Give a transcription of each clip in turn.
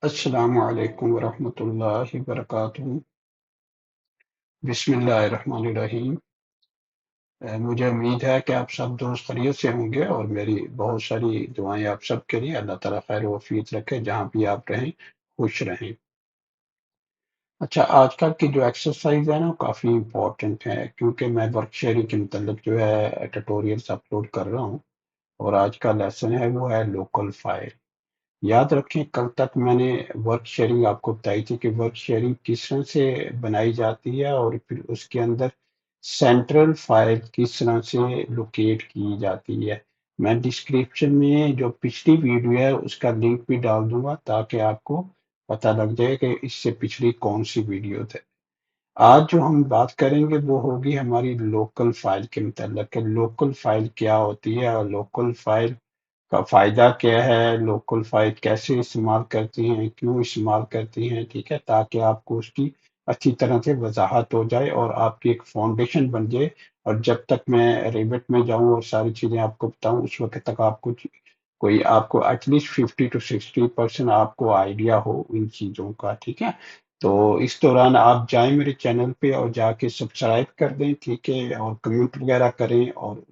अस्सलामु अलैकुम वरहमतुल्लाहि वबरकातुहू। बिस्मिल्लाहिर्रहमानिर्रहीम। मुझे उम्मीद है कि आप सब दोस्त खैरियत से होंगे और मेरी बहुत सारी दुआएं आप सब के लिए। अल्लाह ताला खैर वफीयत रखे, जहाँ भी आप रहें खुश रहें। अच्छा, आजकल की जो एक्सरसाइज है ना काफ़ी इम्पोर्टेंट है, क्योंकि मैं वर्क शेयरिंग के मतलब जो है ट्यूटोरियल्स अपलोड कर रहा हूँ। और आज का लेसन है वो है लोकल फाइल। याद रखें, कल तक मैंने वर्क शेयरिंग आपको बताई थी कि वर्क शेयरिंग किस तरह से बनाई जाती है और फिर उसके अंदर सेंट्रल फाइल किस तरह से लोकेट की जाती है। मैं डिस्क्रिप्शन में जो पिछली वीडियो है उसका लिंक भी डाल दूंगा, ताकि आपको पता लग जाए कि इससे पिछली कौन सी वीडियो थे। आज जो हम बात करेंगे वो होगी हमारी लोकल फाइल के मतलब कि लोकल फाइल क्या होती है और लोकल फाइल का फ़ायदा क्या है, लोकल फ़ाइल कैसे इस्तेमाल करती हैं, क्यों इस्तेमाल करती हैं, ठीक है? ताकि आपको उसकी अच्छी तरह से वज़ाहत हो जाए और आपकी एक फ़ाउंडेशन बन जाए। और जब तक मैं रिविट में जाऊँ और सारी चीज़ें आपको बताऊँ, उस वक़्त तक आपको कोई आपको एटलीस्ट 50 टू 60% आपको आइडिया हो इन चीज़ों का, ठीक है? तो इस दौरान आप जाएँ मेरे चैनल पे और जाके सब्सक्राइब कर दें, ठीक है? और कमेंट वगैरह करें और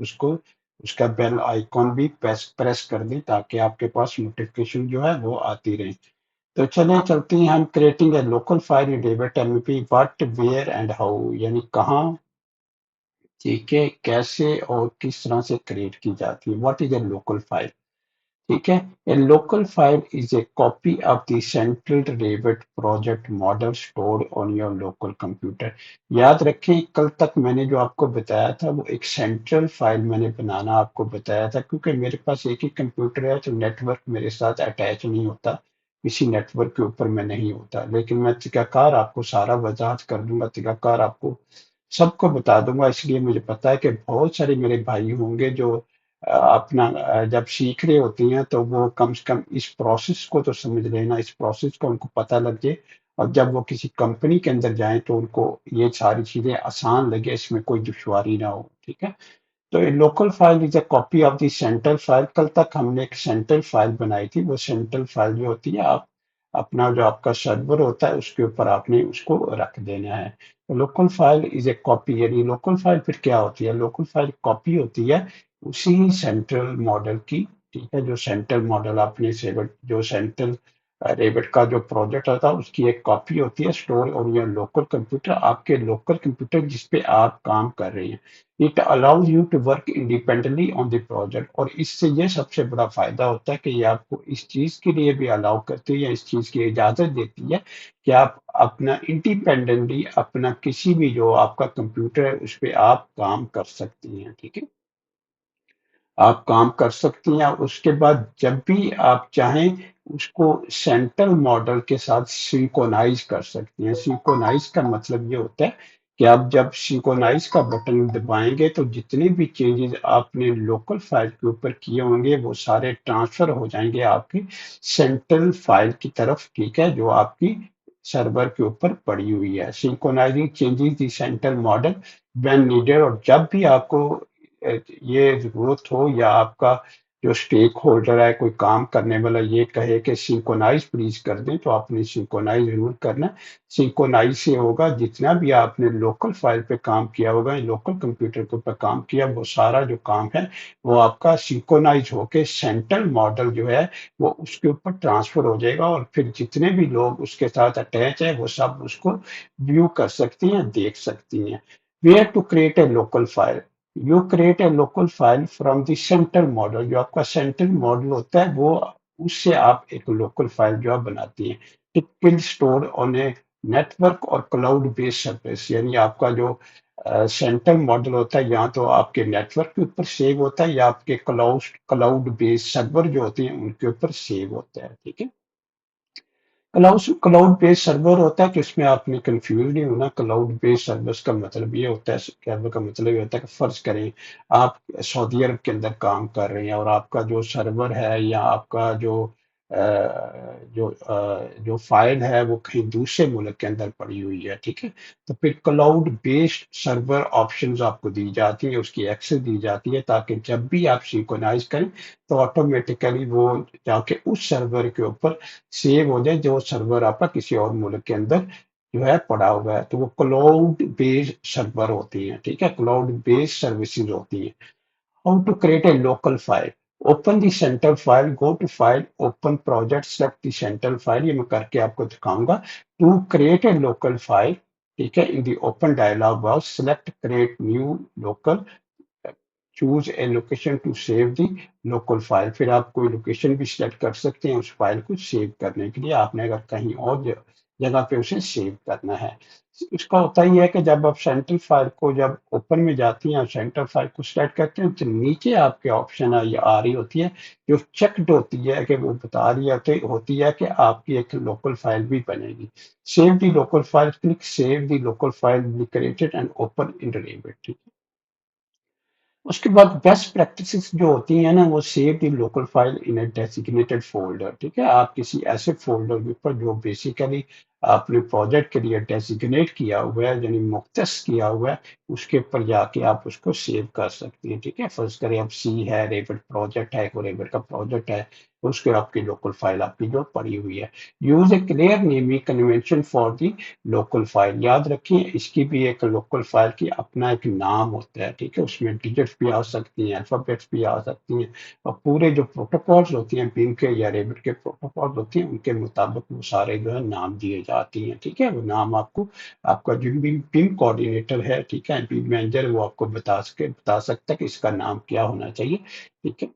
उसका बेल आइकॉन भी प्रेस प्रेस कर दें, ताकि आपके पास नोटिफिकेशन जो है वो आती रहे। तो चलिए चलते हैं, हम creating a local file in David MP what where and how, यानी कहाँ, ठीक है, कैसे और किस तरह से क्रिएट की जाती है। What is a local file, ठीक है? ए local file is a copy of the central Revit project model stored on your local computer. याद रखें, कल तक मैंने जो आपको बताया था वो एक सेंट्रल फाइल मैंने बनाना आपको बताया था, क्योंकि मेरे पास एक ही कंप्यूटर है तो नेटवर्क मेरे साथ अटैच नहीं होता, किसी नेटवर्क के ऊपर मैं नहीं होता। लेकिन मैं तरीकाकार आपको सारा वजाहत कर दूंगा, तरीकाकार आपको सबको बता दूंगा। इसलिए मुझे पता है कि बहुत सारे मेरे भाई होंगे जो जब सीख रहे होती हैं तो वो कम से कम इस प्रोसेस को तो समझ लेना, इस प्रोसेस को उनको पता लग जाए। और जब वो किसी कंपनी के अंदर जाएं तो उनको ये सारी चीजें आसान लगे, इसमें कोई दुश्वारी ना हो, ठीक है? तो ये local file is a copy of the central file. कल तक हमने एक सेंट्रल फाइल बनाई थी। वो सेंट्रल फाइल जो होती है, आप अपना जो आपका सर्वर होता है उसके ऊपर आपने उसको रख देना है। तो local file is a copy, यानी लोकल फाइल फिर क्या होती है? लोकल फाइल कॉपी होती है उसी सेंट्रल मॉडल की, ठीक है? जो सेंट्रल मॉडल आपने जो सेंट्रल रेविट का जो प्रोजेक्ट होता है उसकी एक कॉपी होती है स्टोर और ये लोकल कंप्यूटर, आपके लोकल कंप्यूटर जिस पे आप काम कर रहे हैं। It allows you to work independently on the project. और इससे ये सबसे बड़ा फायदा होता है कि ये आपको इस चीज के लिए भी अलाउ करती है या इस चीज की इजाजत देती है कि आप अपना इंडिपेंडेंटली अपना किसी भी जो आपका कंप्यूटर है उस पे आप काम कर सकती हैं, ठीक है? आप काम कर सकती हैं। उसके बाद जब भी आप चाहें उसको सेंट्रल मॉडल के साथ सिंक्रोनाइज कर सकती हैं। सिंक्रोनाइज का मतलब ये होता है कि आप जब सिंक्रोनाइज का बटन दबाएंगे तो जितने भी चेंजेस आपने लोकल फाइल के ऊपर किए होंगे वो सारे ट्रांसफर हो जाएंगे आपकी सेंट्रल फाइल की तरफ, ठीक है, जो आपकी सर्वर के ऊपर पड़ी हुई है। Synchronising changes the central model when needed. और जब भी आपको ये जरूरत हो या आपका जो स्टेक होल्डर है, कोई काम करने वाला, ये कहे कि सिंक्रोनाइज प्लीज कर दें, तो आपने सिंक्रोनाइज जरूर करना। सिंक्रोनाइज से होगा जितना भी आपने लोकल फाइल पे काम किया होगा, लोकल कंप्यूटर के ऊपर काम किया, वो सारा जो काम है वो आपका सिंक्रोनाइज होके सेंट्रल मॉडल जो है वो उसके ऊपर ट्रांसफर हो जाएगा। और फिर जितने भी लोग उसके साथ अटैच है वो सब उसको व्यू कर सकती हैं, देख सकती हैं। Where to create a local file, you create a local file from the central model. जो आपका सेंट्रल मॉडल होता है वो उससे आप एक लोकल फाइल जो आप बनाती हैं। It will store on a network और क्लाउड बेस्ड सर्विस, यानी आपका जो सेंट्रल मॉडल होता है या तो आपके नेटवर्क के ऊपर सेव होता है या आपके क्लाउड क्लाउड बेस्ड सर्वर जो होते हैं उनके ऊपर सेव होता है, ठीक है? क्लाउड क्लाउड बेस्ड सर्वर होता है कि उसमें आपने कंफ्यूज नहीं होना। क्लाउड बेस्ड सर्विस का मतलब ये होता है, सर्वर का मतलब ये होता है कि फर्ज करें आप सऊदी अरब के अंदर काम कर रहे हैं और आपका जो सर्वर है या आपका जो जो फाइल है वो कहीं दूसरे मुल्क के अंदर पड़ी हुई है, ठीक है। तो फिर क्लाउड बेस्ड सर्वर ऑप्शंस आपको दी जाती है, उसकी एक्सेस दी जाती है, ताकि जब भी आप सिंक्रोनाइज करें तो ऑटोमेटिकली वो जाके उस सर्वर के ऊपर सेव हो जाए, जो सर्वर आपका किसी और मुल्क के अंदर जो है पड़ा हुआ है। तो वो क्लाउड बेस्ड सर्वर होती हैं, ठीक है, क्लाउड बेस्ड सर्विसेज होती हैं। How to create a local file? Open the central file, go to file, open project, select the central file. ये मैं करके आपको दिखाऊंगा। To create a local file, ठीक है, in the open dialog box, select create new local, choose a location to save the local file। फिर आप कोई लोकेशन भी सिलेक्ट कर सकते हैं उस फाइल को सेव करने के लिए, आपने अगर कहीं और जगह पे उसे सेव करना है। इसका होता ही है कि जब आप सेंट्रल फाइल को जब ओपन में जाती हैं और सेंट्रल फाइल को सिलेक्ट करते हैं तो नीचे आपके ऑप्शन आ रही होती है, जो चेक्ड होती है, कि वो बता रही होती है कि आपकी एक लोकल फाइल भी बनेगी। Save the local file, click save the local file be created and open in Revit. उसके बाद बेस्ट प्रैक्टिसेस जो होती हैं ना, वो save the local file in a designated folder, ठीक है। आप किसी ऐसे फोल्डर के ऊपर जो बेसिकली आपने प्रोजेक्ट के लिए डेसिग्नेट किया हुआ है, यानी मुख्तस किया हुआ है, उसके ऊपर जाके आप उसको सेव कर सकते हैं, ठीक है। फर्ज करें अब सी है, रेविट प्रोजेक्ट है, कोई रेविट का प्रोजेक्ट है, तो उसके आपकी लोकल फाइल आपकी जो पड़ी हुई है। Use A clear naming convention for the local file. याद रखिए इसकी भी एक लोकल फाइल की अपना एक नाम होता है, ठीक है। उसमें डिजिट्स भी आ सकती हैं, अल्फाबेट्स भी आ सकती हैं, और पूरे जो प्रोटोकॉल्स होती हैं बिम के या रेबिट के प्रोटोकॉल्स होती हैं, उनके मुताबिक वो सारे जो है नाम दिए जाती हैं, ठीक है। वो नाम आपको आपका जो बिम कोऑर्डिनेटर है, ठीक है, बिम मैनेजर, वो आपको बता सकता है कि इसका नाम क्या होना चाहिए, ठीक है।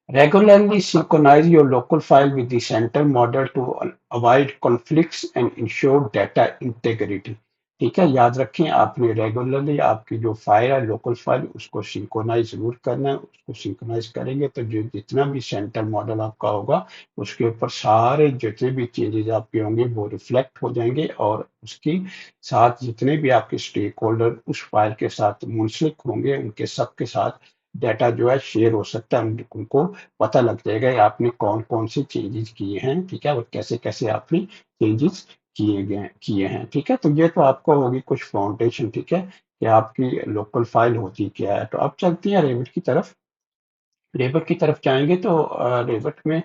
Regularly synchronize your local file with the central model to avoid conflicts and ensure data integrity। ठीक है, याद रखें आपने रेगुलरली आपकी जो फाइल है लोकल फाइल उसको सिंक्रोनाइज जरूर करना है। उसको सिंक्रोनाइज करेंगे तो जो जितना भी सेंट्रल मॉडल आपका होगा उसके ऊपर सारे जितने भी चेंजेस आपके होंगे वो रिफ्लेक्ट हो जाएंगे, और उसकी साथ जितने भी आपके स्टेक होल्डर उस फाइल के साथ मुंसलिक होंगे उनके सबके साथ डाटा जो है शेयर हो सकता है। उनको पता लग जाएगा कि आपने कौन कौन से चेंजेस किए हैं, ठीक है, और कैसे कैसे आपने चेंजेस किए हैं, ठीक है। तो ये तो आपको होगी कुछ फाउंडेशन, ठीक है, कि आपकी लोकल फाइल होती क्या है। तो अब चलते हैं रेविट की तरफ। रेविट की तरफ जाएंगे तो रेविट में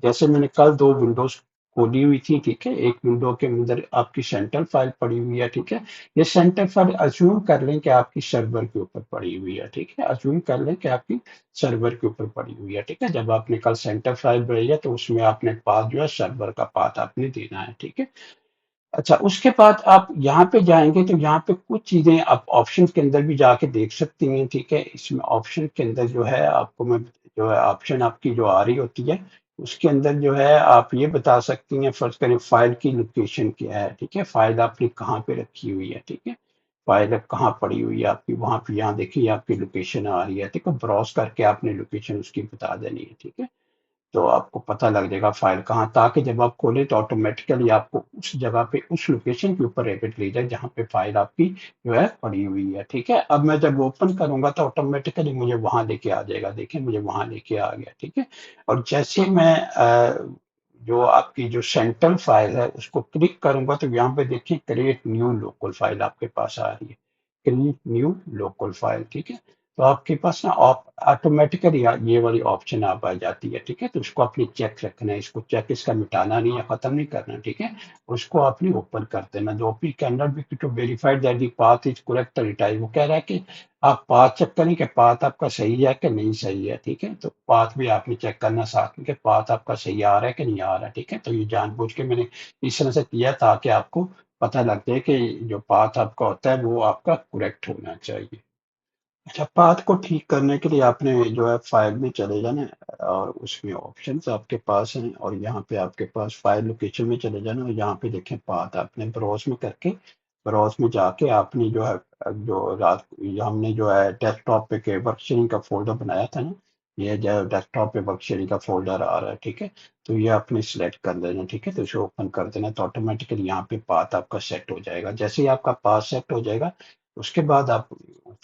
जैसे मैंने कल दो विंडोज खोली हुई थी, ठीक है। एक विंडो के अंदर आपकी सेंट्रल फाइल पड़ी हुई है, ठीक है। ये सेंट्रल फाइल अज्यूम कर लें कि आपकी सर्वर के ऊपर पड़ी हुई है, ठीक है, अज्यूम कर लें कि आपकी सर्वर के ऊपर पड़ी हुई है, ठीक है। जब आपने कल सेंट्रल फाइल बनाई है तो उसमें आपने पाथ जो है सर्वर का पाथ आपने देना है, ठीक है। अच्छा, उसके बाद आप यहाँ पे जाएंगे तो यहाँ पे कुछ चीजें आप ऑप्शन के अंदर भी जाके देख सकती हैं, ठीक है। इसमें ऑप्शन के अंदर जो है आपको मैं जो है ऑप्शन आपकी जो आ रही होती है उसके अंदर जो है आप ये बता सकती हैं, फर्ज करें फाइल की लोकेशन क्या है, ठीक है, फाइल आपने कहाँ पे रखी हुई है, ठीक है, फाइल अब कहाँ पड़ी हुई है आपकी, वहां पे यहाँ देखिए आपकी लोकेशन आ रही है, ठीक है। ब्राउज करके आपने लोकेशन उसकी बता देनी है, ठीक है। तो आपको पता लग जाएगा फाइल कहाँ, ताकि जब आप खोलें तो ऑटोमेटिकली आपको उस जगह पे उस लोकेशन के ऊपर रेपिड ले जाए जहाँ पे फाइल आपकी जो है पड़ी हुई है, ठीक है। अब मैं जब ओपन करूंगा तो ऑटोमेटिकली मुझे वहां लेके आ जाएगा, देखिए मुझे वहां लेके आ गया, ठीक है। और जैसे मैं जो आपकी जो सेंट्रल फाइल है उसको क्लिक करूंगा तो यहाँ पे देखिए क्रिएट न्यू लोकल फाइल आपके पास आ रही है, क्रिएट न्यू लोकल फाइल, ठीक है। तो आपके पास ना ऑटोमेटिकली ये वाली ऑप्शन आप आ जाती है, ठीक है। तो उसको आपने चेक रखना है, इसको चेक इसका मिटाना नहीं है, खत्म नहीं करना, ठीक है। उसको आपने ओपन कर देना। जो ओपी can not be to verified that the path is correct retype, वो कह रहा है कि आप पाथ चेक करें कि पाथ आपका सही है कि नहीं सही है, ठीक है। तो पाथ भी आपने चेक करना साथ में कि पाथ आपका सही आ रहा है कि नहीं आ रहा है, ठीक है। तो ये जानबूझ के मैंने इस तरह से किया ताकि आपको पता लग जाए कि जो पाथ आपका होता है वो आपका करेक्ट होना चाहिए। अच्छा, पाथ को ठीक करने के लिए आपने जो है फाइल में चले जाना है और उसमें ऑप्शंस आपके पास हैं, और यहाँ पे आपके पास फाइल लोकेशन में चले जाना, और यहाँ पे देखें पाथ आपने ब्राउज में करके ब्राउज में जाके आपने जो है जो रात हमने जो है डेस्कटॉप पे के वर्क शेयरिंग का फोल्डर बनाया था ना, ये जो डेस्कटॉप पे वर्क शेयरिंग का फोल्डर आ रहा है, ठीक है। तो ये आपने सिलेक्ट कर देना, ठीक है। तो इसे ओपन कर देना तो ऑटोमेटिकली यहाँ पे पाथ आपका सेट हो जाएगा। जैसे ही आपका पाथ सेट हो जाएगा उसके बाद आप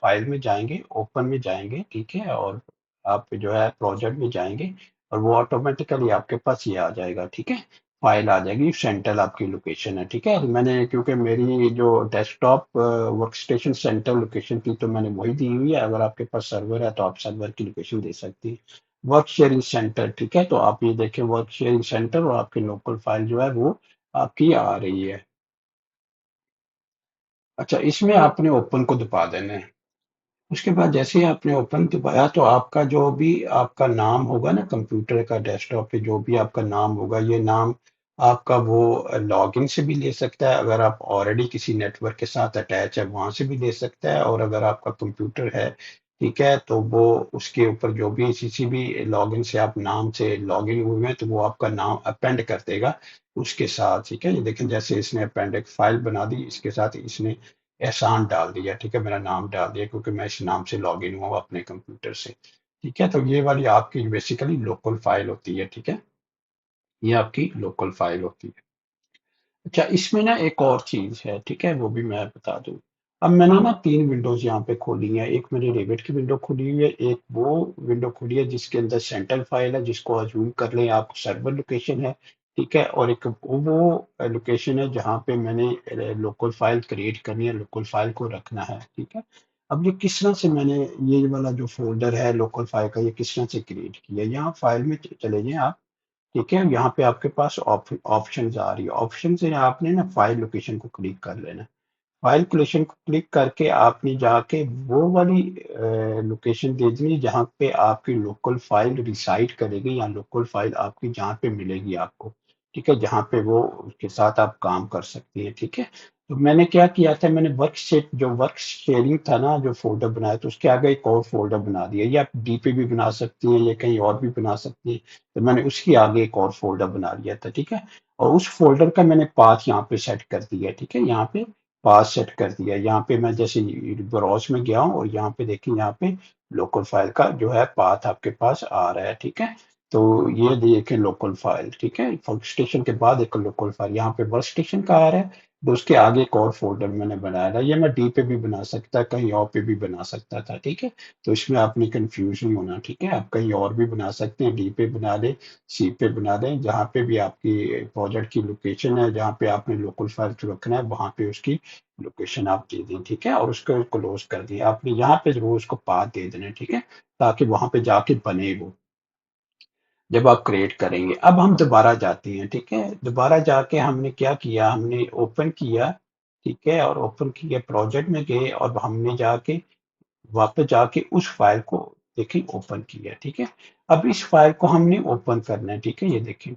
फाइल में जाएंगे, ओपन में जाएंगे, ठीक है, और आप जो है प्रोजेक्ट में जाएंगे और वो ऑटोमेटिकली आपके पास ये आ जाएगा, ठीक है, फाइल आ जाएगी, सेंट्रल आपकी लोकेशन है, ठीक है। मैंने क्योंकि मेरी जो desktop work station central location थी तो मैंने वही दी हुई है। अगर आपके पास सर्वर है तो आप सर्वर की लोकेशन दे सकती हैं। वर्क शेयरिंग सेंटर, ठीक है, तो आप ये देखें वर्क शेयरिंग सेंटर और आपकी लोकल फाइल जो है वो आपकी आ रही है। अच्छा, इसमें आपने ओपन को दबा देना है। उसके बाद जैसे ही आपने ओपन दबाया तो आपका जो भी आपका नाम होगा ना कंप्यूटर का, डेस्कटॉप पे जो भी आपका नाम होगा, ये नाम आपका वो लॉगिन से भी ले सकता है, अगर आप ऑलरेडी किसी नेटवर्क के साथ अटैच है वहां से भी ले सकता है, और अगर आपका कंप्यूटर है, ठीक है, तो वो उसके ऊपर जो भी किसी भी लॉगिन से आप नाम से लॉगिन हुए हैं तो वो आपका नाम अपेंड कर देगा उसके साथ, ठीक है। ये देखें जैसे इसने अपेंड एक फाइल बना दी, इसके साथ इसने एहसान डाल दिया, ठीक है, मेरा नाम डाल दिया क्योंकि मैं इस नाम से लॉगिन हुआ हूं अपने कंप्यूटर से, ठीक है। तो ये वाली आपकी बेसिकली लोकल फाइल होती है, ठीक है, ये आपकी लोकल फाइल होती है। अच्छा, इसमें ना एक और चीज है, ठीक है, वो भी मैं बता दूं। अब मैंने ना तीन विंडोज यहाँ पे खोली हैं, एक मेरी रेविट की विंडो खुली हुई है, एक वो विंडो खुली है जिसके अंदर सेंट्रल फाइल है, जिसको अज्यूम कर लें आप सर्वर लोकेशन है, ठीक है, और एक वो लोकेशन है जहाँ पे मैंने लोकल फाइल क्रिएट करनी है, लोकल फाइल को रखना है, ठीक है। अब ये किस तरह से मैंने ये वाला जो फोल्डर है लोकल फाइल का, ये किस तरह से क्रिएट किया, यहाँ फाइल में चले जाएं आप, ठीक है। यहाँ पे आपके पास ऑप्शन आ रही है, ऑप्शन से आपने ना फाइल लोकेशन को क्लिक कर लेना। फाइल लोकेशन को क्लिक करके आपने जाके वो वाली लोकेशन दे देनी जहाँ पे आपकी लोकल फाइल रिसाइड करेगी, या लोकल फाइल आपकी जहाँ पे मिलेगी आपको, ठीक है, जहाँ पे वो उसके साथ आप काम कर सकती हैं, ठीक है। तो मैंने क्या किया था, मैंने वर्क शेयरिंग था ना जो फोल्डर बनाया, तो उसके आगे एक और फोल्डर बना दिया, ये आप डी पे भी बना सकती हैं, ये कहीं और भी बना सकती हैं। तो मैंने उसके आगे एक और फोल्डर बना लिया था, ठीक है, और उस फोल्डर का मैंने पाथ यहाँ पे सेट कर दिया, ठीक है, यहाँ पे पाथ सेट कर दिया। यहाँ पे मैं जैसे ब्राउज में गया हूँ और यहाँ पे देखिए, यहाँ पे लोकल फाइल का जो है पाथ आपके पास आ रहा है, ठीक है। तो ये देखें लोकल फाइल, ठीक है, वर्क स्टेशन के बाद एक लोकल फाइल यहाँ पे वर्क स्टेशन का आ रहा है, तो उसके आगे एक और फोल्डर मैंने बनाया था, ये मैं डी पे भी बना सकता, कहीं और पे भी बना सकता था, ठीक है। तो इसमें आपने कंफ्यूज नहीं होना, ठीक है, आप कहीं और भी बना सकते हैं, डी पे बना दें, सी पे बना दें, जहाँ पे भी आपकी प्रोजेक्ट की लोकेशन है, जहाँ पे आपने लोकल फाइल को रखना है वहां पे उसकी लोकेशन आप दे दें, ठीक है, और उसको क्लोज कर दिए आपने, यहाँ पे जरूर उसको पाथ दे देना, ठीक है, ताकि वहां पे जाके बने वो जब आप क्रिएट करेंगे। अब हम दोबारा जाते हैं, ठीक है, दोबारा जाके हमने क्या किया, हमने ओपन किया, ठीक है, और ओपन किया प्रोजेक्ट में गए और हमने जाके वापस जाके उस फाइल को देखिए ओपन किया, ठीक है। अब इस फाइल को हमने ओपन करना है, ठीक है, ये देखिए,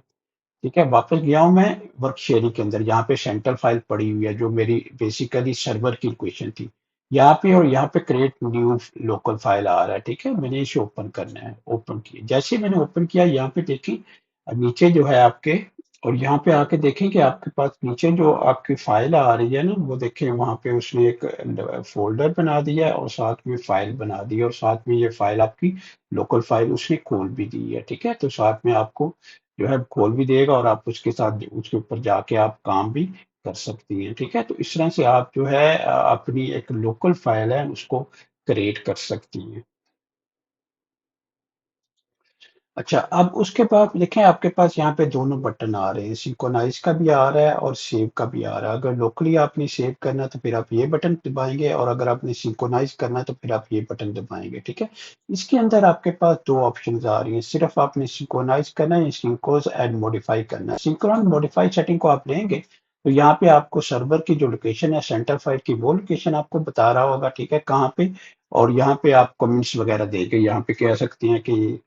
ठीक है, वापस गया हूँ मैं वर्क शेयरिंग के अंदर, यहाँ पे सेंट्रल फाइल पड़ी हुई है जो मेरी बेसिकली सर्वर की इक्वेशन थी, यहाँ पे, और यहाँ पे क्रिएट न्यू लोकल फाइल आ रहा है, ठीक है, मैंने इसे ओपन करना है, ओपन किया, जैसे ही मैंने ओपन किया यहाँ पे देखिए नीचे जो है आपके, और यहाँ पे आके देखें कि आपके पास नीचे जो आपकी फाइल आ रही है ना, वो देखें वहां पे उसने एक फोल्डर बना दिया है और साथ में फाइल बना दी है, और साथ में ये फाइल आपकी लोकल फाइल उसने खोल भी दी है, ठीक है। तो साथ में आपको जो है खोल भी देगा और आप उसके साथ उसके ऊपर जाके आप काम भी कर सकती हैं, ठीक है। तो इस तरह से आप जो है अपनी एक लोकल फाइल है उसको क्रिएट कर सकती हैं। अच्छा, अब उसके बाद देखें आपके पास यहाँ पे दोनों बटन आ रहे हैं, सिंक्रोनाइज का भी आ रहा है और सेव का भी आ रहा है। अगर लोकली आपने सेव करना है तो फिर आप ये बटन दबाएंगे, और अगर आपने सिंक्रोनाइज करना है तो फिर आप ये बटन दबाएंगे, ठीक है। इसके अंदर आपके पास दो ऑप्शन आ रही हैं, सिर्फ आपने सिंक्रोनाइज करना है या सिंक्रोज एंड मॉडिफाई करना है। सिंक्रोन मॉडिफाई सेटिंग को आप लेंगे तो यहाँ पे आपको सर्वर की जो लोकेशन है सेंटर फाइल की, वो लोकेशन आपको बता रहा होगा, ठीक है, कहाँ पे, और यहाँ पे आप कमेंट्स वगैरह देके यहाँ पे कह सकती हैं कि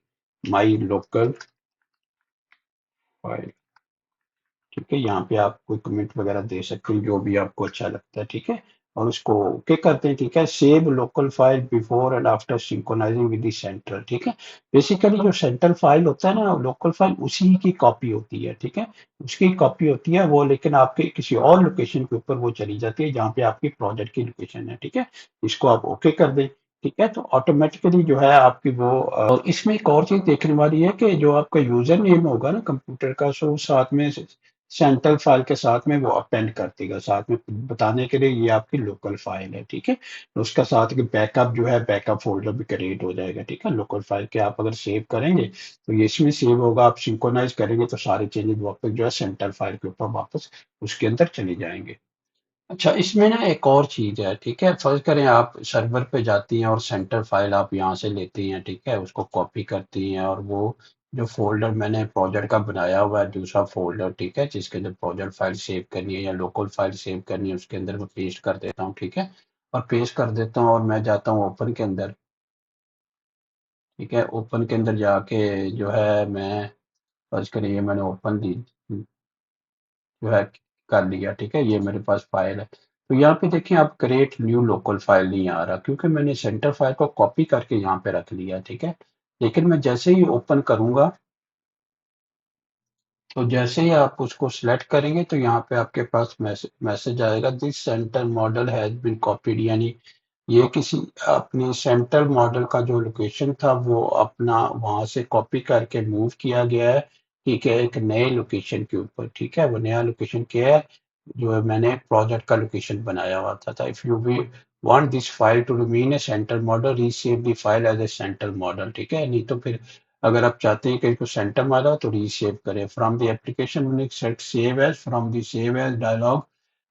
माई लोकल फाइल, ठीक है, यहाँ पे आप कोई कमेंट वगैरह दे सकते हैं जो भी आपको अच्छा लगता है, ठीक है, और उसको ओके करते हैं, ठीक है। Save local file before and after synchronising with the central, ठीक है। बेसिकली जो सेंट्रल फाइल होता है ना, लोकल फाइल उसी की कॉपी होती है, ठीक है, उसकी कॉपी होती है वो, लेकिन आपके किसी और लोकेशन के ऊपर वो चली जाती है जहाँ पे आपकी प्रोजेक्ट की लोकेशन है, ठीक है। इसको आप ओके कर दें, ठीक है, तो ऑटोमेटिकली जो है आपकी वो और इसमें एक और चीज देखने वाली है कि जो आपका यूजर नेम होगा ना कंप्यूटर का, सो साथ में सेंट्रल फाइल के साथ में वो अपेंड कर देगा, साथ में बताने के लिए ये आपकी लोकल फाइल है, ठीक है। तो उसका साथ के बैकअप जो है, बैकअप फ़ोल्डर भी क्रिएट हो जाएगा, ठीक है। लोकल फाइल के आप अगर सेव करेंगे, तो ये इसमें सेव होगा, आप सिंक्रोनाइज़ करेंगे तो सारे चेंजेज़ वापस जो है सेंट्रल फाइल के ऊपर वापस उसके अंदर चले जाएँगे। अच्छा, इसमें ना एक और चीज़ है, ठीक है। फ़र्ज़ करें आप सर्वर पे जाती हैं और सेंटर फ़ाइल आप यहाँ से लेती हैं, ठीक है, उसको कॉपी करती हैं और वो जो फ़ोल्डर मैंने प्रोजेक्ट का बनाया हुआ है, दूसरा फ़ोल्डर, ठीक है, जिसके अंदर प्रोजेक्ट फ़ाइल सेव करनी है या लोकल फ़ाइल सेव करनी है, उसके अंदर मैं पेस्ट कर देता हूँ, ठीक है। और पेस्ट कर देता हूँ और मैं जाता हूँ ओपन के अंदर, ठीक है। ओपन के अंदर जाके जो है मैं फ़र्ज़ करें ये मैंने ओपन दी, जो है कर लिया, ठीक है, ये मेरे पास फाइल है। तो यहाँ पे देखिए आप क्रिएट न्यू लोकल फाइल नहीं आ रहा, क्योंकि मैंने सेंटर फाइल को कॉपी करके यहाँ पे रख लिया, ठीक है। लेकिन मैं जैसे ही ओपन करूंगा, तो जैसे ही आप उसको सिलेक्ट करेंगे तो यहाँ पे आपके पास मैसेज आएगा, this center model has been copied, यानी ये किसी अपने सेंट्रल मॉडल का जो लोकेशन था वो अपना वहां से कॉपी करके मूव किया गया है, ठीक है, एक नए लोकेशन के ऊपर, ठीक है। वो नया लोकेशन क्या है, जो है मैंने प्रोजेक्ट का लोकेशन बनाया हुआ था। इफ यू भी want this file to remain a central model, resave the file as a central model, ठीक है। नहीं तो फिर अगर आप चाहते हैं कि इसको सेंटर मारा तो रीसेव करें from the application, set save as, from the save as dialog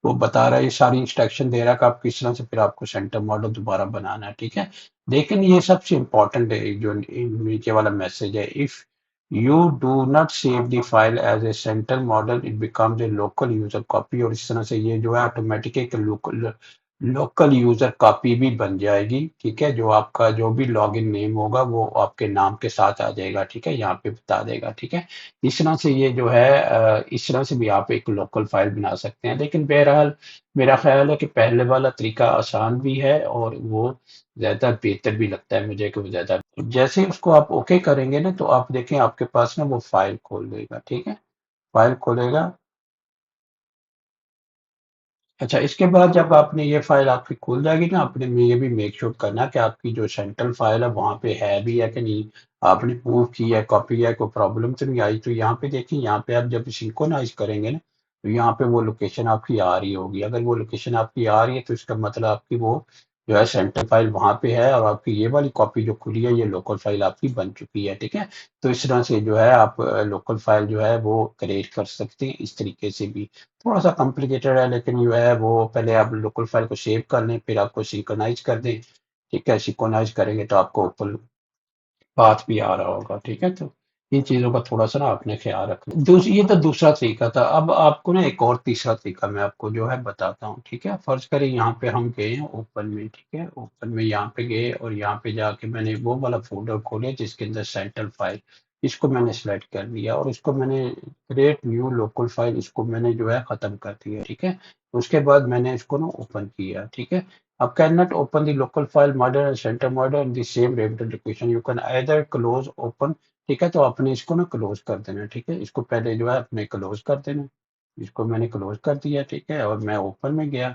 वो बता रहा है, ये सारी इंस्ट्रक्शन दे रहा है कि आप किस तरह से फिर आपको सेंटर मॉडल दोबारा बनाना है, ठीक है। लेकिन ये सबसे इंपॉर्टेंट है, जो नीचे वाला मैसेज है, if you do not save the file as a center model it becomes a local user copy, और इस तरह से ये जो है ऑटोमेटिक एक लोकल लोकल यूजर कॉपी भी बन जाएगी, ठीक है। जो आपका जो भी लॉगिन नेम होगा वो आपके नाम के साथ आ जाएगा, ठीक है, यहाँ पे बता देगा, ठीक है। इस तरह से ये जो है इस तरह से भी आप एक लोकल फाइल बना सकते हैं। लेकिन बहरहाल मेरा ख्याल है कि पहले वाला तरीका आसान भी है और वो ज़्यादा बेहतर भी लगता है मुझे, कि वो ज़्यादा जैसे ही उसको आप ओके करेंगे ना, तो आप देखें आपके पास ना वो फाइल खोल देगा, ठीक है। फाइल खोलेगा। अच्छा, इसके बाद जब आपने ये फाइल आपकी खुल जाएगी ना, आपने में ये भी मेक श्योर करना कि आपकी जो सेंट्रल फाइल है वहाँ पे है भी है कि नहीं, आपने मूव की है, कॉपी है, कोई प्रॉब्लम तो नहीं आई। तो यहाँ पे देखिए, यहाँ पे आप जब सिंक्रोनाइज करेंगे ना, तो यहाँ पे वो लोकेशन आपकी आ रही होगी। अगर वो लोकेशन आपकी आ रही है तो इसका मतलब आपकी वो जो है सेंट्रल फाइल वहाँ पे है, और आपकी ये वाली कॉपी जो खुली है ये लोकल फाइल आपकी बन चुकी है, ठीक है। तो इस तरह से जो है आप लोकल फाइल जो है वो क्रिएट कर सकते हैं इस तरीके से भी। थोड़ा सा कॉम्प्लिकेटेड है, लेकिन जो है वो पहले आप लोकल फाइल को सेव कर लें, फिर आपको सिंक्रोनाइज कर दें, ठीक है। सिंक्रोनाइज करेंगे तो आपको ऊपर पाथ भी आ रहा होगा, ठीक है। तो इन चीज़ों का थोड़ा सा ना आपने ख्याल रखना। ये तो दूसरा तरीका था। अब आपको ना एक और तीसरा तरीका मैं आपको जो है बताता हूँ, ठीक है। फर्ज करें यहाँ पे हम गए हैं ओपन में, ठीक है, ओपन में यहाँ पे गए और यहाँ पे जाके मैंने वो वाला फोल्डर खोले जिसके अंदर सेंट्रल फाइल, इसको मैंने सेलेक्ट कर लिया और इसको मैंने क्रिएट न्यू लोकल फाइल, इसको मैंने जो है खत्म कर दिया, ठीक है। उसके बाद मैंने इसको ना ओपन किया, ठीक है। अब can not open the local file model and centre model in the same rebated location, you can either close open, ठीक है। तो आपने इसको ना क्लोज कर देना, ठीक है। इसको पहले जो है अपने क्लोज कर देना। इसको मैंने क्लोज कर दिया, ठीक है, और मैं ओपन में गया,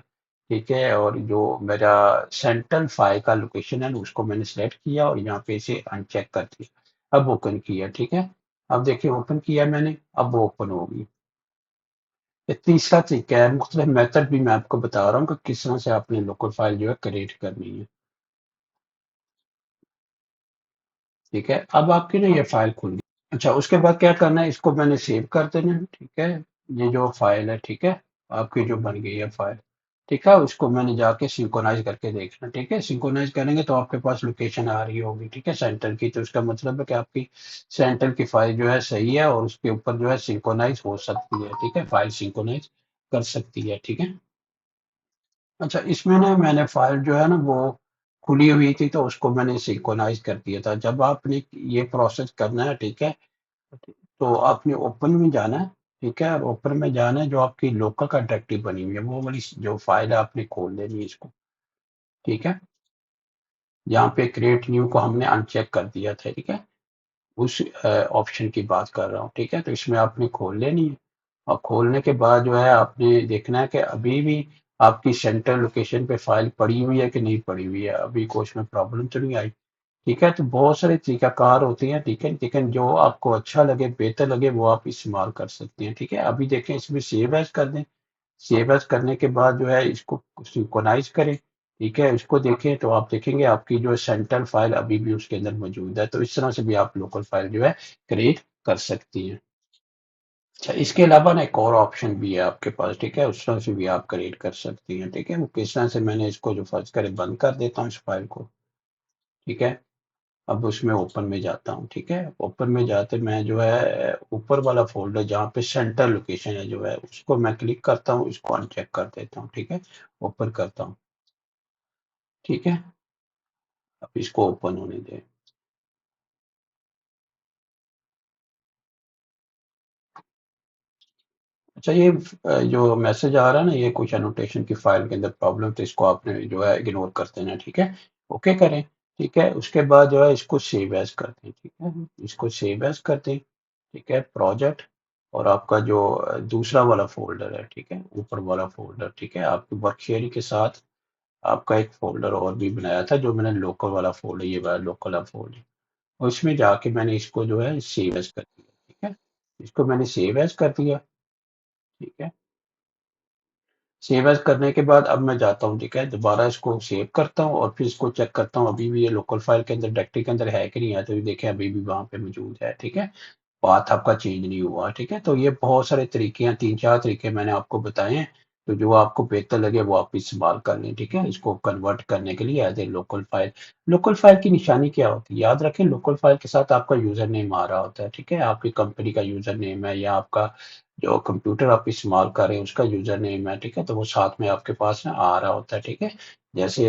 ठीक है। और जो मेरा सेंट्रल फाइल का लोकेशन है उसको मैंने सेलेक्ट किया और यहाँ पे इसे अनचेक कर दिया। अब ओपन किया, ठीक है। अब देखिए ओपन किया मैंने, अब वो ओपन होगी। ये तीसरा तरीका है, मुख्तलिफ मेथड भी मैं आपको बता रहा हूँ कि किस तरह से आपने लोकल फाइल जो है क्रिएट करनी है, ठीक है। अब आपकी ना ये फाइल खुल गई। अच्छा, उसके बाद क्या करना है, इसको मैंने सेव कर देना है, ठीक है। ये जो फाइल है, ठीक है, आपकी जो बन गई है फाइल, ठीक है। उसको मैंने जाके सिंक्रोनाइज करके देखना, ठीक है। सिंक्रोनाइज करेंगे तो आपके पास लोकेशन आ रही होगी, ठीक है, सेंटर की। तो इसका मतलब है कि आपकी सेंटर की फाइल जो है सही है और उसके ऊपर जो है सिंक्रोनाइज हो सकती है, ठीक है, फाइल सिंक्रोनाइज कर सकती है, ठीक है। अच्छा, इसमें ना मैंने फाइल जो है ना वो खुली हुई थी तो उसको मैंने सिंक्रोनाइज कर दिया था। जब आपने ये प्रोसेस करना है, ठीक है, तो आपने ओपन में जाना है, ठीक है। और ओपन में जाना है, जो आपकी लोकल का डायरेक्टरी बनी हुई है वो वाली जो फाइल है आपने खोल लेनी है इसको, ठीक है। यहाँ पे क्रिएट न्यू को हमने अनचेक कर दिया था, ठीक है। उस ऑप्शन की बात कर रहा हूँ, ठीक है। तो इसमें आपने खोल लेनी है और खोलने के बाद जो है आपने देखना है कि अभी भी आपकी सेंट्रल लोकेशन पे फाइल पड़ी हुई है कि नहीं पड़ी हुई है, अभी कोई उसमें प्रॉब्लम तो नहीं आई। ठीक है, तो बहुत सारे तरीकाकार होते हैं, ठीक है, लेकिन जो आपको अच्छा लगे, बेहतर लगे, वो आप इस्तेमाल कर सकते हैं। ठीक है, अभी देखें इसमें सेव एज कर दें। सेव एज करने के बाद जो है इसको सिंक्रोनाइज करें। ठीक है, इसको देखें तो आप देखेंगे आपकी जो सेंट्रल फाइल अभी भी उसके अंदर मौजूद है। तो इस तरह से भी आप लोकल फाइल जो है क्रिएट कर सकती हैं। अच्छा, इसके अलावा ना एक और ऑप्शन भी है आपके पास। ठीक है, उस तरह से भी आप क्रिएट कर सकती हैं। ठीक है, वो किस तरह से, मैंने इसको जो फर्ज करे बंद कर देता हूँ इस फाइल को। ठीक है, अब उसमें ओपन में जाता हूँ। ठीक है, ओपन में जाते मैं जो है ऊपर वाला फोल्डर जहाँ पे सेंटर लोकेशन है जो है उसको मैं क्लिक करता हूँ, इसको अनचेक कर देता हूँ। ठीक है, ओपन करता हूँ। ठीक है, अब इसको ओपन होने दें। अच्छा, ये जो मैसेज आ रहा है ना, ये कुछ एनोटेशन की फाइल के अंदर प्रॉब्लम, तो इसको आपने जो है इग्नोर कर देना। ठीक है, ओके करें। ठीक है, उसके बाद जो है इसको सेव एज कर दें। ठीक है, इसको सेव एज कर दें। ठीक है, प्रोजेक्ट, और आपका जो दूसरा वाला फोल्डर है, ठीक है, ऊपर वाला फोल्डर, ठीक है, आपकी वर्क शेयरिंग के साथ आपका एक फोल्डर और भी बनाया था जो मैंने लोकल वाला फोल्डर, ये वाला लोकल वाला फोल्डर, उसमें जाके मैंने इसको जो है सेव एज कर दिया। ठीक है, इसको मैंने सेव एज कर दिया। ठीक है, सेव एज करने के बाद अब मैं जाता हूँ। ठीक है, दोबारा इसको सेव करता हूँ और फिर इसको चेक करता हूँ अभी भी ये लोकल फाइल के अंदर, डायरेक्टरी के अंदर है कि नहीं है। तो ये देखें अभी भी वहां पे मौजूद है। ठीक है, पाथ आपका चेंज नहीं हुआ। ठीक है, तो ये बहुत सारे तरीके हैं, 3-4 तरीके मैंने आपको बताए हैं। तो जो आपको बेहतर लगे वो आप इस्तेमाल कर लें। ठीक है, इसको कन्वर्ट करने के लिए as a local file. Local file की निशानी क्या होती है, याद रखें, लोकल फाइल के साथ आपका यूजर नेम आ रहा होता है। ठीक है, आपकी कंपनी का यूजर नेम है या आपका जो कंप्यूटर आप इस्तेमाल कर रहे हैं उसका यूजर नेम है। ठीक है, तो वो साथ में आपके पास ना आ रहा होता है। ठीक है, जैसे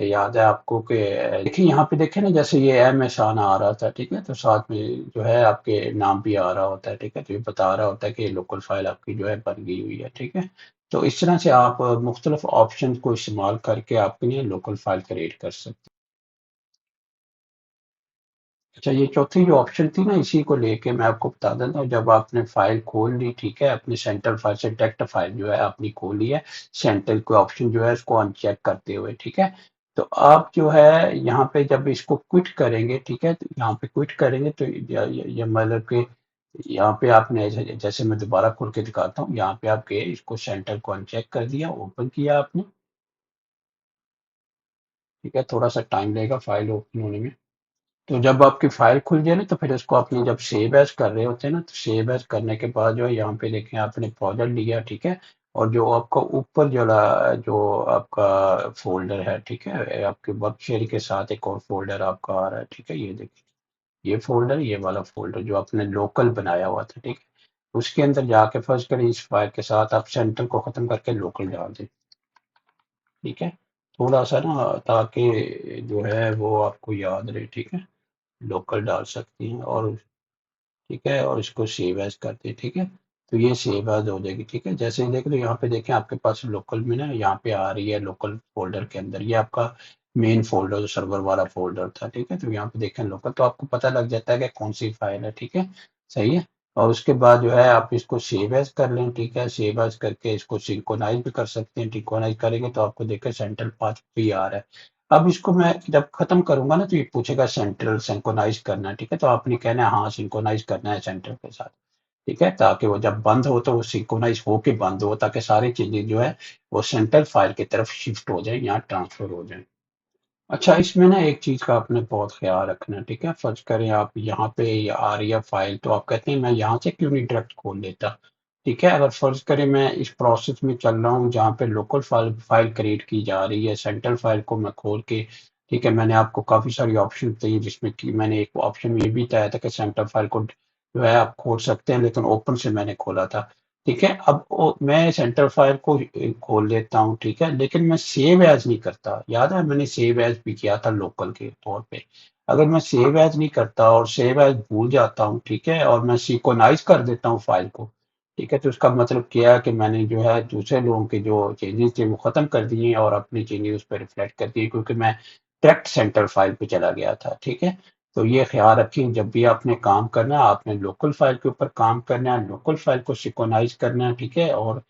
याद है आपको कि देखिए यहाँ पे देखें ना, जैसे ये एम एहसान आ रहा था। ठीक है, तो साथ में जो है आपके नाम भी आ रहा होता है। ठीक है, तो ये बता रहा होता है कि लोकल फाइल आपकी जो है बन गई हुई है। ठीक है, तो इस तरह से आप मुख्तलिफ ऑप्शन को इस्तेमाल करके अपने लिए लोकल फाइल क्रिएट कर सकते हैं। अच्छा, ये चौथी जो ऑप्शन थी ना, इसी को लेके मैं आपको बता देता हूँ। जब आपने फाइल खोल ली, ठीक है, अपनी सेंट्रल फाइल से डायरेक्ट फाइल जो है आपने खोल ली है, सेंट्रल को ऑप्शन जो है इसको अनचेक करते हुए। ठीक है, तो आप जो है यहाँ पे जब इसको क्विट करेंगे, ठीक है, तो यहाँ पे क्विट करेंगे तो ये मतलब कि यहाँ पे आपने जैसे मैं दोबारा खोल के दिखाता हूँ, यहाँ पे आपके इसको सेंटर को अनचेक कर दिया, ओपन किया आपने। ठीक है, थोड़ा सा टाइम लगेगा फाइल ओपन होने में। तो जब आपकी फाइल खुल जाए ना, तो फिर उसको अपनी जब सेव एज कर रहे होते हैं ना, तो सेव एज करने के बाद जो है यहाँ पे देखें आपने प्रोजेक्ट लिया। ठीक है, और जो आपका ऊपर जो आपका फोल्डर है, ठीक है, आपके वर्क शेयर के साथ एक और फोल्डर आपका आ रहा है। ठीक है, ये देखिए, ये फोल्डर, ये वाला फोल्डर जो आपने लोकल बनाया हुआ था। ठीक है, उसके अंदर जाके फर्स्ट करें, इस फाइल के साथ आप सेंटर को खत्म करके लोकल डाल दें। ठीक है, थोड़ा सा ना, ताकि जो है वो आपको याद रहे। ठीक है, लोकल डाल सकती हैं, और ठीक है, और इसको सेव एज करते हैं। ठीक है, तो ये सेव एज हो जाएगी। ठीक है, जैसे ही देख लो यहाँ पे देखें आपके पास लोकल में ना, यहाँ पे आ रही है लोकल फोल्डर के अंदर, ये आपका मेन फोल्डर जो सर्वर वाला फोल्डर था। ठीक है, तो यहाँ पे देखें लोकल, तो आपको पता लग जाता है कि कौन सी फाइल है। ठीक है, सही है, और उसके बाद जो है आप इसको सेव एज कर लें। ठीक है, सेव एज करके इसको सिंक्रोनाइज भी कर सकते हैं। सिंक्रोनाइज करेंगे तो आपको देखें सेंट्रल पाथ भी आ रहा है। अब इसको मैं जब खत्म करूंगा ना, तो ये पूछेगा सेंट्रल सिंक्रोनाइज करना है। ठीक है, तो आपने कहना है हाँ सिंक्रोनाइज करना है सेंट्रल के साथ। ठीक है, ताकि वो जब बंद हो तो वो सिंक्रोनाइज होके बंद हो, ताकि सारी चीजें जो है वो सेंट्रल फाइल की तरफ शिफ्ट हो जाए, यहाँ ट्रांसफर हो जाए। अच्छा, इसमें ना एक चीज का आपने बहुत ख्याल रखना है। ठीक है, फर्ज करें आप यहाँ पे ये आ रही है फाइल, तो आप कहते हैं मैं यहाँ से क्यों नहीं डायरेक्ट खोल लेता। ठीक है, अगर फर्ज करें मैं इस प्रोसेस में चल रहा हूँ जहाँ पे लोकल फाइल फाइल क्रिएट की जा रही है, सेंट्रल फाइल को मैं खोल के, ठीक है, मैंने आपको काफी सारी ऑप्शन दी जिसमें कि मैंने एक ऑप्शन ये भी बताया था कि सेंट्रल फाइल को जो है आप खोल सकते हैं, लेकिन ओपन से मैंने खोला था। ठीक है, अब मैं सेंटर फाइल को खोल लेता हूँ। ठीक है, लेकिन मैं सेव एज नहीं करता। याद है मैंने सेव एज भी किया था लोकल के तौर पे। अगर मैं सेव एज नहीं करता और सेव एज भूल जाता हूँ, ठीक है, और मैं सिंक्रोनाइज कर देता हूँ फाइल को, ठीक है, तो उसका मतलब क्या है कि मैंने जो है दूसरे लोगों के जो चेंजेस थे वो खत्म कर दिए और अपनी चेंजेस उस पर रिफ्लेक्ट कर दिए, क्योंकि मैं डायरेक्ट सेंटर फाइल पे चला गया था। ठीक है, तो ये ख्याल रखें जब भी आपने काम करना है, आपने लोकल फाइल के ऊपर काम करना है, लोकल फाइल को सिंक्रोनाइज करना है। ठीक है, और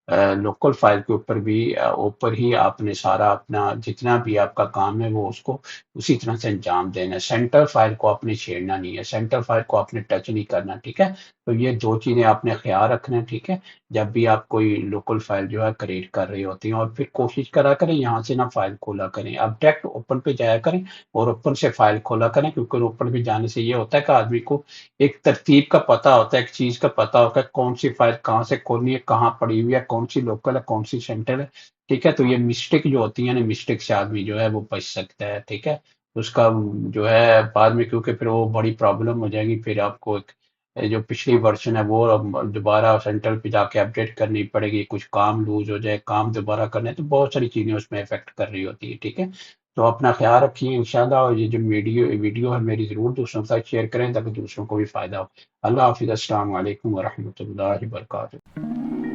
लोकल फाइल के ऊपर ही आपने सारा अपना जितना भी आपका काम है वो उसको उसी तरह से अंजाम देना है। सेंटर फाइल को आपने छेड़ना नहीं है, सेंटर फाइल को आपने टच नहीं करना, ठीक है? तो ये 2 चीज़ें आपने ख़्याल रखना है, ठीक है? जब भी आप कोई लोकल फाइल जो है क्रिएट कर रही होती हैं, और फिर कोशिश करा करें यहाँ से ना फाइल खोला करें। आप डायरेक्ट ओपन पे जाया करें और ओपन से फाइल खोला करें, क्योंकि ओपन पे जाने से ये होता है कि आदमी को एक तरतीब का पता होता है, एक चीज़ का पता होता है, कौन सी फाइल कहाँ से खोलनी है, कहाँ पड़ी हुई है, कौन सी लोकल है, कौन सी सेंट्रल है, ठीक है? तो ये मिस्टेक जो होती है ना, मिस्टेक से आदमी जो है वो बच सकता है, ठीक है? उसका जो है बाद में, क्योंकि फिर वो बड़ी प्रॉब्लम हो जाएगी, फिर आपको एक जो पिछली वर्जन है वो अब दोबारा सेंट्रल पे जाके अपडेट करनी पड़ेगी, कुछ काम लूज हो जाए, काम दोबारा करना है, तो बहुत सारी चीज़ें उसमें इफेक्ट कर रही होती है, ठीक है? तो अपना ख्याल रखिए इंशाल्लाह, और ये जो वीडियो है मेरी ज़रूर दूसरों के साथ शेयर करें ताकि दूसरों को भी फ़ायदा हो। अल्लाह हाफ़िज़, अस्सलाम वालेकुम व रहमतुल्लाहि व बरकातुहू।